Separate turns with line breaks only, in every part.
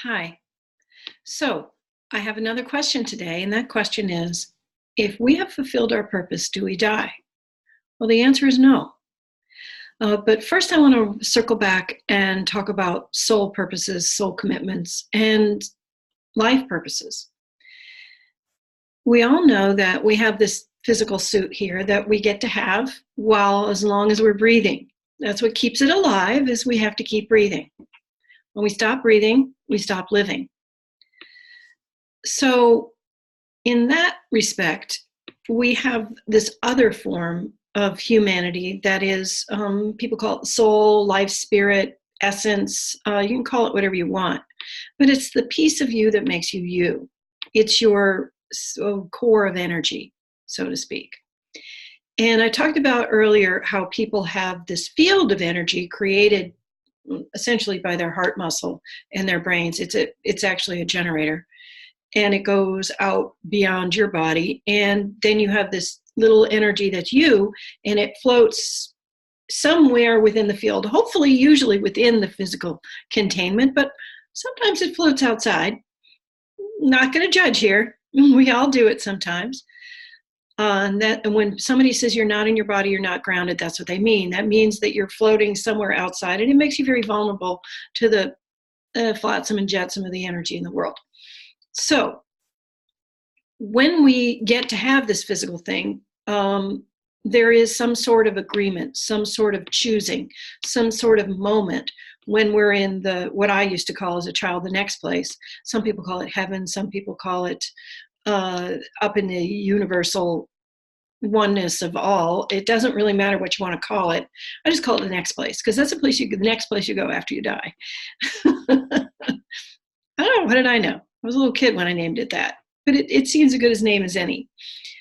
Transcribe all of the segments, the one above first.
Hi. So I have another question today, and that question is, if we have fulfilled our purpose, do we die? Well, the answer is no. But first, I want to circle back and talk about soul purposes, soul commitments, and life purposes. We all know that we have this physical suit here that we get to have while as long as we're breathing. That's what keeps it alive, is we have to keep breathing. When we stop breathing, we stop living. So in that respect, we have this other form of humanity that is, people call it soul, life, spirit, essence. You can call it whatever you want, but it's the piece of you that makes you you. It's your core of energy, so to speak. And I talked about earlier how people have this field of energy created essentially by their heart muscle and their brains. It's actually a generator, and it goes out beyond your body. And then you have this little energy that's you, and it floats somewhere within the field, hopefully, usually within the physical containment, but sometimes it floats outside. Not going to judge here. We all do it sometimes. And when somebody says you're not in your body, you're not grounded, that's what they mean. That means that you're floating somewhere outside, and it makes you very vulnerable to the flotsam and jetsam of the energy in the world. So when we get to have this physical thing, there is some sort of agreement, some sort of choosing, some sort of moment when we're in what I used to call as a child, the next place. Some people call it heaven. Some people call it up in the universal oneness of all. It doesn't really matter what you want to call it. I just call it the next place, because that's the next place you go after you die. I don't know. What did I know? I was a little kid when I named it that, but it seems as good a name as any.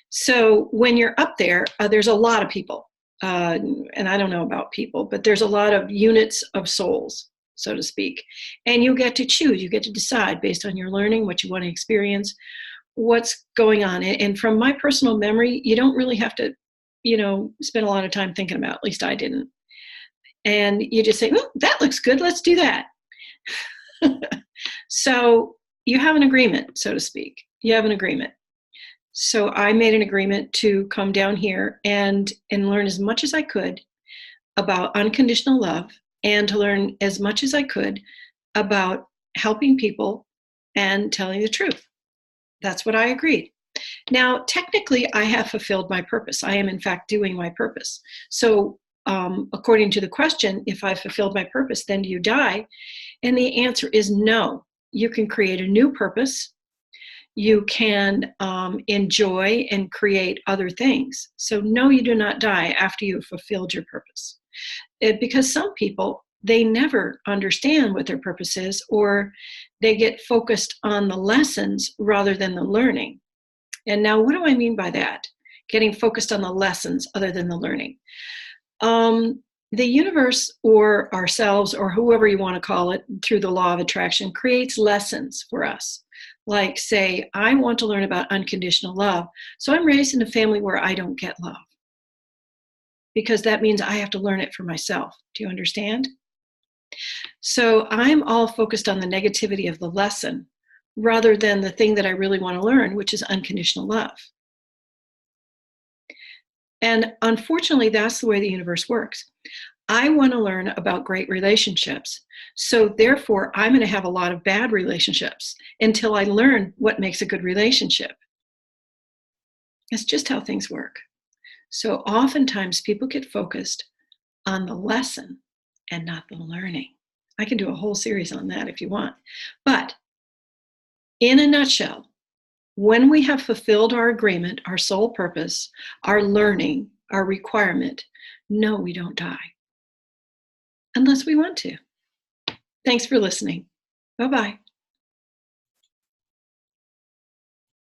So when you're up there, there's a lot of people, and I don't know about people, but there's a lot of units of souls, so to speak. And you get to choose, you get to decide based on your learning, what you want to experience, what's going on. And from my personal memory, you don't really have to, spend a lot of time thinking about, at least I didn't. And you just say, oh, that looks good, let's do that. So you have an agreement, so to speak. You have an agreement. So I made an agreement to come down here and learn as much as I could about unconditional love, and to learn as much as I could about helping people and telling the truth. That's what I agreed. Now, technically, I have fulfilled my purpose. I am, in fact, doing my purpose. So according to the question, if I've fulfilled my purpose, then do you die? And the answer is no. You can create a new purpose. You can enjoy and create other things. So no, you do not die after you've fulfilled your purpose. Because some people, they never understand what their purpose is, or they get focused on the lessons rather than the learning. And now, what do I mean by that? Getting focused on the lessons other than the learning. The universe, or ourselves, or whoever you want to call it, through the law of attraction, creates lessons for us. Like, say, I want to learn about unconditional love, so I'm raised in a family where I don't get love, because that means I have to learn it for myself. Do you understand? So I'm all focused on the negativity of the lesson rather than the thing that I really want to learn, which is unconditional love. And unfortunately, that's the way the universe works. I want to learn about great relationships. So therefore, I'm going to have a lot of bad relationships until I learn what makes a good relationship. That's just how things work. So oftentimes people get focused on the lesson and not the learning. I can do a whole series on that if you want. But in a nutshell, when we have fulfilled our agreement, our soul purpose, our learning, our requirement, no, we don't die. Unless we want to. Thanks for listening. Bye-bye.